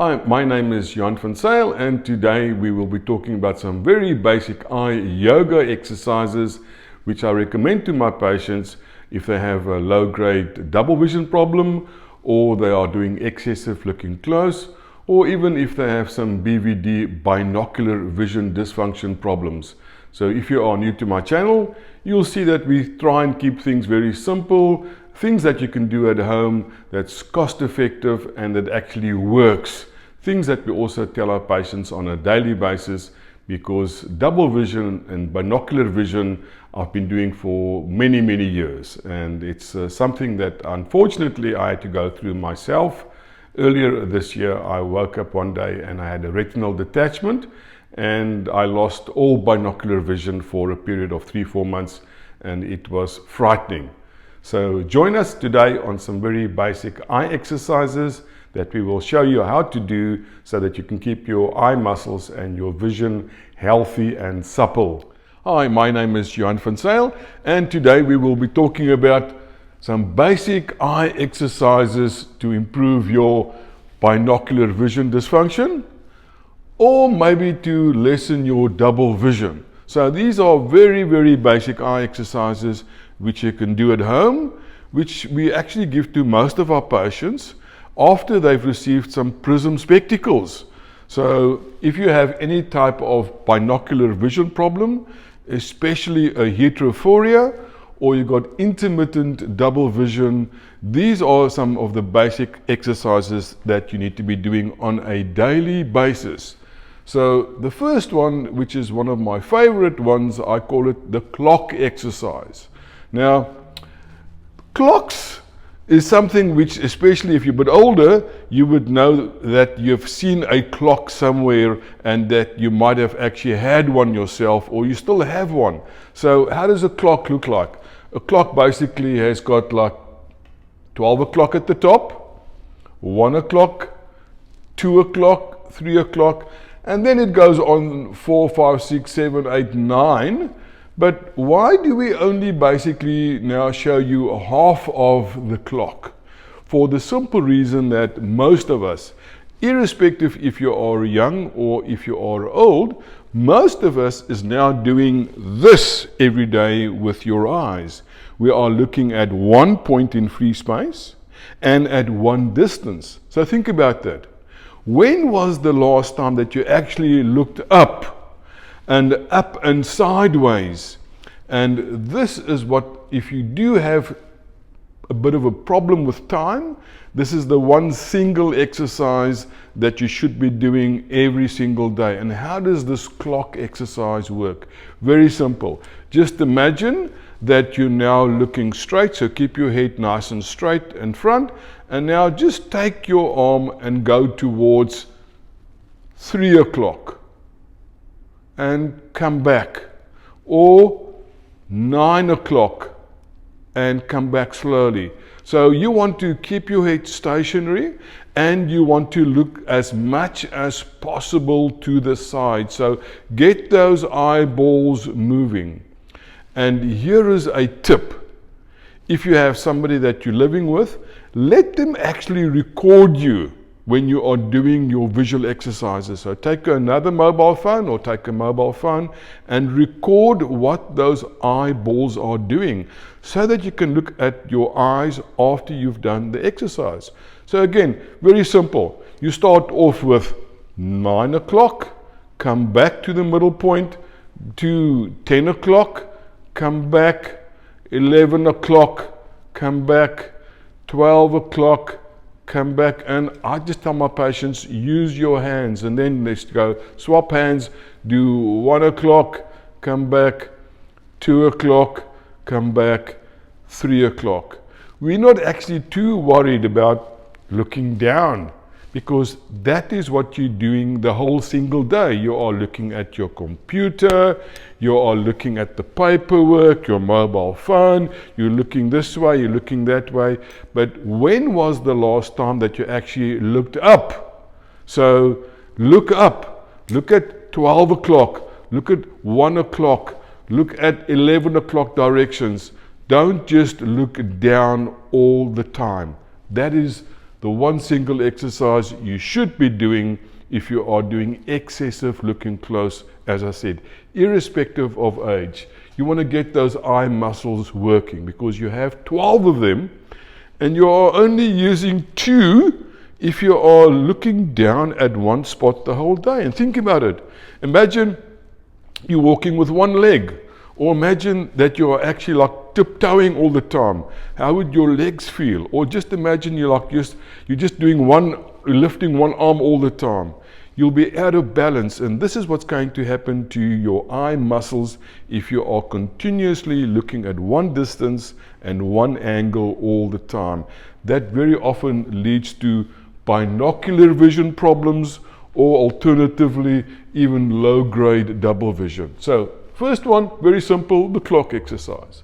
Hi, my name is Johan van Zyl, and today we will be talking about some very basic eye yoga exercises which I recommend to my patients if they have a low-grade double vision problem, or they are doing excessive looking close, or even if they have some BVD, binocular vision dysfunction problems. So if you are new to my channel, you'll see that we try and keep things very simple, things that you can do at home that's cost effective and that actually works. Things that we also tell our patients on a daily basis, because double vision and binocular vision I've been doing for many years, and it's something that unfortunately I had to go through myself. Earlier this year I woke up one day and I had a retinal detachment and I lost all binocular vision for a period of 3-4 months, and it was frightening. So join us today on some very basic eye exercises that we will show you how to do so that you can keep your eye muscles and your vision healthy and supple. Hi, my name is Johan van Zyl, and today we will be talking about some basic eye exercises to improve your binocular vision dysfunction, or maybe to lessen your double vision. So these are very basic eye exercises which you can do at home, which we actually give to most of our patients after they've received some prism spectacles. So if you have any type of binocular vision problem, especially a heterophoria, or you've got intermittent double vision, these are some of the basic exercises that you need to be doing on a daily basis. So the first one, which is one of my favorite ones, I call it the clock exercise. Now, clocks is something which, especially if you're a bit older, you would know that you've seen a clock somewhere and that you might have actually had one yourself, or you still have one. So how does a clock look like? A clock basically has got like 12 o'clock at the top, 1 o'clock, 2 o'clock, 3 o'clock, and then it goes on 4, 5, 6, 7, 8, 9. But why do we only basically now show you half of the clock? For the simple reason that most of us, irrespective if you are young or if you are old, most of us is now doing this every day with your eyes. We are looking at one point in free space and at one distance. So think about that. When was the last time that you actually looked up and sideways? And this is what, if you do have a bit of a problem with time, this is the one single exercise that you should be doing every single day. And how does this clock exercise work? Very simple. Just imagine that you're now looking straight, so keep your head nice and straight in front, and now just take your arm and go towards 3 o'clock and come back, or 9 o'clock and come back slowly. So you want to keep your head stationary and you want to look as much as possible to the side. So get those eyeballs moving. And here is a tip. If you have somebody that you're living with, let them actually record you when you are doing your visual exercises. So take another mobile phone or take a mobile phone and record what those eyeballs are doing, so that you can look at your eyes after you've done the exercise. So again, very simple. You start off with 9 o'clock, come back to the middle point, to 10 o'clock, come back, 11 o'clock, come back, 12 o'clock, come back. And I just tell my patients, use your hands, and then let's go swap hands, do 1 o'clock, come back, 2 o'clock, come back, 3 o'clock. We're not actually too worried about looking down, because that is what you're doing the whole single day. You are looking at your computer, you are looking at the paperwork, your mobile phone, you're looking this way, you're looking that way. But when was the last time that you actually looked up? So look up, look at 12 o'clock, look at 1 o'clock, look at 11 o'clock directions. Don't just look down all the time. That is the one single exercise you should be doing if you are doing excessive looking close, as I said, irrespective of age. You want to get those eye muscles working because you have 12 of them and you are only using 2 if you are looking down at one spot the whole day. And think about it. Imagine you're walking with one leg, or imagine that you're actually like tiptoeing all the time. How would your legs feel? Or just imagine you're just doing lifting one arm all the time. You'll be out of balance, and this is what's going to happen to your eye muscles if you are continuously looking at one distance and one angle all the time. That very often leads to binocular vision problems, or alternatively even low-grade double vision. So first one, very simple, the clock exercise.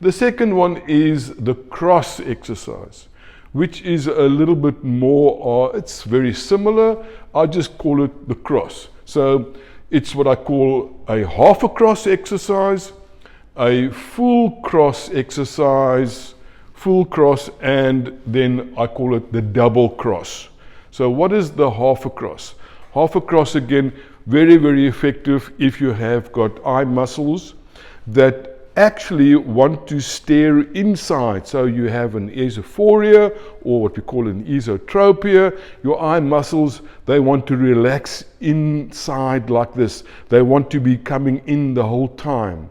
The second one is the cross exercise, which is a little bit more, it's very similar. I just call it the cross. So it's what I call a half a cross exercise, a full cross exercise, full cross, and then I call it the double cross. So what is the half a cross? Half a cross, again, very, very effective if you have got eye muscles that actually want to stare inside. So you have an esophoria, or what we call an esotropia. Your eye muscles, they want to relax inside like this. They want to be coming in the whole time.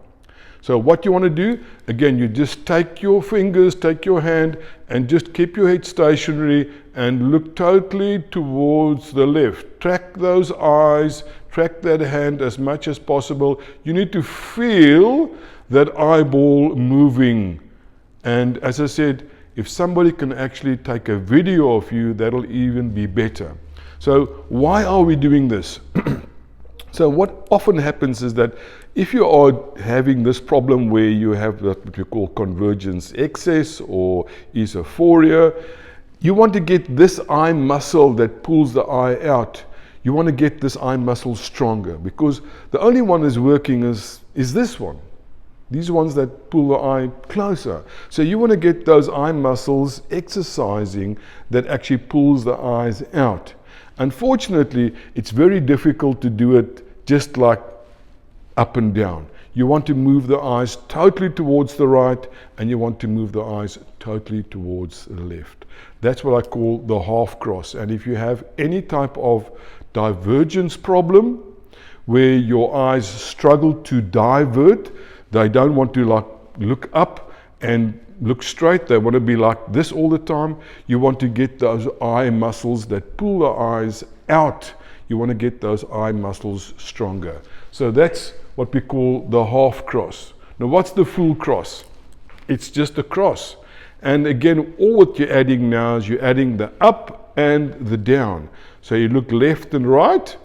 So what you want to do, again, you just take your fingers, take your hand, and just keep your head stationary and look totally towards the left. Track those eyes, track that hand as much as possible. You need to feel that eyeball moving. And as I said, if somebody can actually take a video of you, that'll even be better. So why are we doing this? So what often happens is that if you are having this problem where you have what we call convergence excess or esophoria, you want to get this eye muscle that pulls the eye out. You want to get this eye muscle stronger, because the only one that's working is this one. These ones that pull the eye closer. So you want to get those eye muscles exercising that actually pulls the eyes out. Unfortunately, it's very difficult to do it just like up and down. You want to move the eyes totally towards the right, and you want to move the eyes totally towards the left. That's what I call the half cross. And if you have any type of divergence problem where your eyes struggle to divert, they don't want to like look up and look straight, they want to be like this all the time. You want to get those eye muscles that pull the eyes out. You want to get those eye muscles stronger. So that's what we call the half cross. Now what's the full cross? It's just a cross. And again, all what you're adding now is you're adding the up and the down. So you look left and right,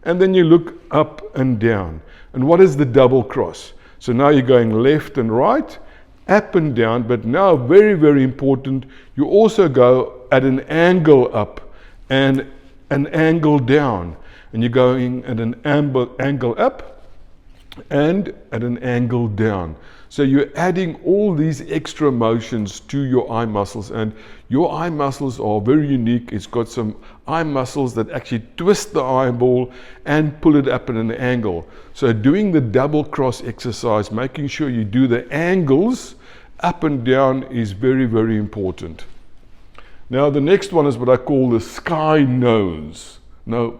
and then you look up and down. And what is the double cross? So now you're going left and right, up and down, but now very, very important, you also go at an angle up and an angle down. And you're going at an angle up and at an angle down. So you're adding all these extra motions to your eye muscles, and your eye muscles are very unique. It's got some eye muscles that actually twist the eyeball and pull it up at an angle. So doing the double cross exercise, making sure you do the angles up and down is very, very important. Now the next one is what I call the sky nose. Now,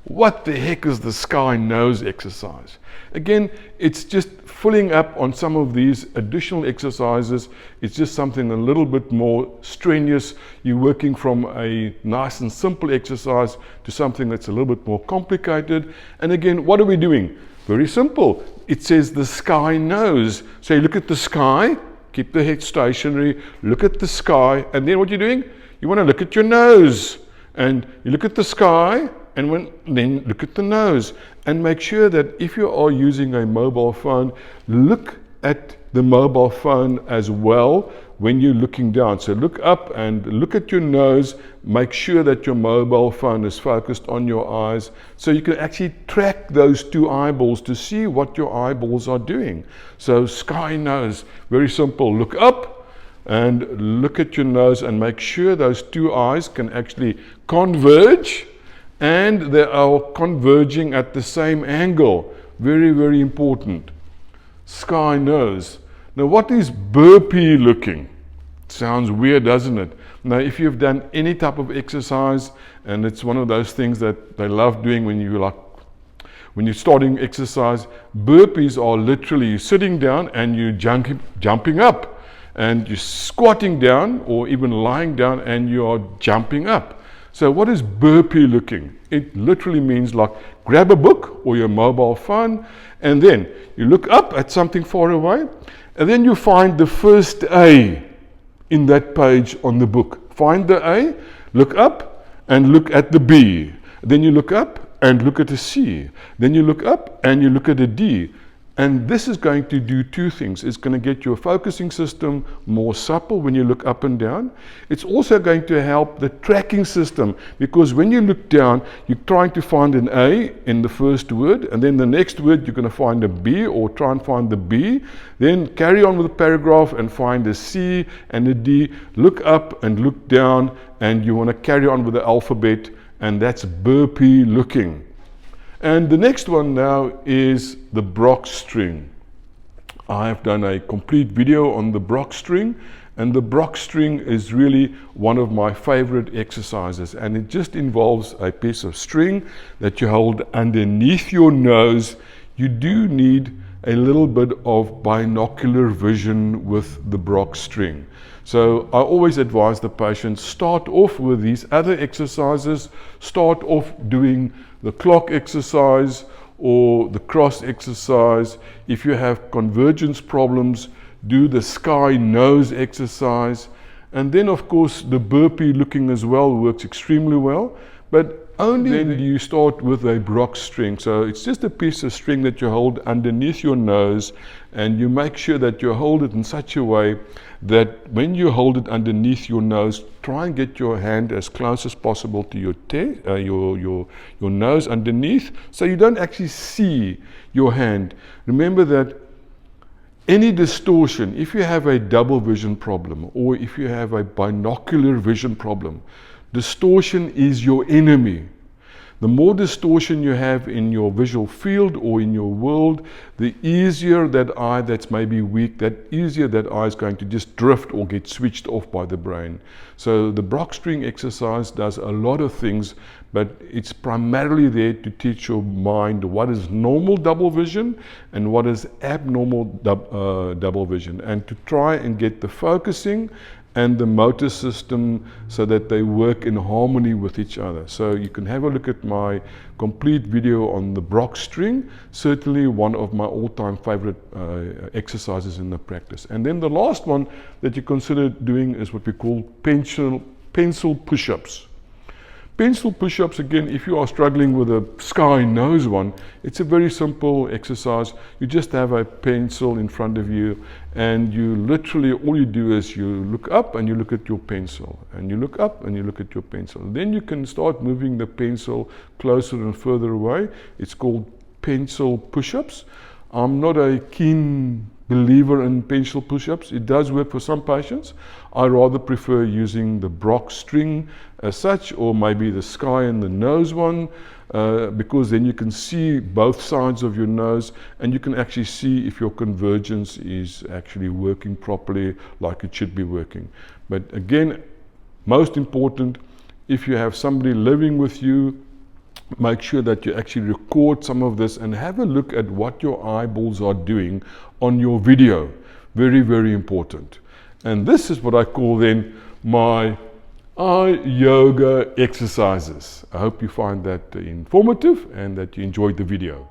what the heck is the sky nose exercise? Again, it's just filling up on some of these additional exercises. It's just something a little bit more strenuous. You're working from a nice and simple exercise to something that's a little bit more complicated. And again, what are we doing? Very simple. It says the sky nose. So you look at the sky, keep the head stationary, look at the sky, and then what you're doing? You want to look at your nose. And you look at the sky, and then look at the nose, and make sure that if you are using a mobile phone, look at the mobile phone as well when you're looking down. So look up and look at your nose, make sure that your mobile phone is focused on your eyes, so you can actually track those two eyeballs to see what your eyeballs are doing. So sky nose, very simple. Look up and look at your nose and make sure those two eyes can actually converge and they are converging at the same angle. Very, very important. Sky nose. Now, what is burpee looking? Sounds weird, doesn't it? Now, if you've done any type of exercise, and it's one of those things that they love doing when you're starting exercise, burpees are literally sitting down and you're jumping up, and you're squatting down or even lying down and you are jumping up. So what is burpee looking? It literally means like grab a book or your mobile phone, and then you look up at something far away, and then you find the first A in that page on the book. Find the A, look up and look at the B. Then you look up and look at a C. Then you look up and you look at a D. And this is going to do two things. It's going to get your focusing system more supple when you look up and down. It's also going to help the tracking system, because when you look down, you're trying to find an A in the first word, and then the next word you're going to find a B or try and find the B. Then carry on with the paragraph and find a C and a D. Look up and look down, and you want to carry on with the alphabet, and that's burpee looking. And the next one now is the Brock string. I have done a complete video on the Brock string, and the Brock string is really one of my favorite exercises, and it just involves a piece of string that you hold underneath your nose. You do need a little bit of binocular vision with the Brock string. So I always advise the patient, start off with these other exercises, start off doing the clock exercise or the cross exercise. If you have convergence problems, do the sky nose exercise. And then of course the burpee looking as well works extremely well, but only then do you start with a Brock string. So it's just a piece of string that you hold underneath your nose, and you make sure that you hold it in such a way that when you hold it underneath your nose, try and get your hand as close as possible to your nose underneath, so you don't actually see your hand. Remember that any distortion, if you have a double vision problem or if you have a binocular vision problem, distortion is your enemy. The more distortion you have in your visual field or in your world, the easier that eye that's maybe weak, that easier that eye is going to just drift or get switched off by the brain. So the Brock string exercise does a lot of things, but it's primarily there to teach your mind what is normal double vision and what is abnormal double vision, and to try and get the focusing and the motor system so that they work in harmony with each other. So you can have a look at my complete video on the Brock string, certainly one of my all-time favorite exercises in the practice. And then the last one that you consider doing is what we call pencil push-ups. Pencil push-ups, again, if you are struggling with a sky nose one, it's a very simple exercise. You just have a pencil in front of you, and you literally, all you do is you look up and you look at your pencil, and you look up and you look at your pencil. Then you can start moving the pencil closer and further away. It's called pencil push-ups. I'm not a keen believer in pencil push-ups. It does work for some patients. I rather prefer using the Brock string as such, or maybe the sky and the nose one, because then you can see both sides of your nose, and you can actually see if your convergence is actually working properly like it should be working. But again, most important, if you have somebody living with you, make sure that you actually record some of this and have a look at what your eyeballs are doing on your video. Very, very important. And this is what I call then my eye yoga exercises. I hope you find that informative and that you enjoyed the video.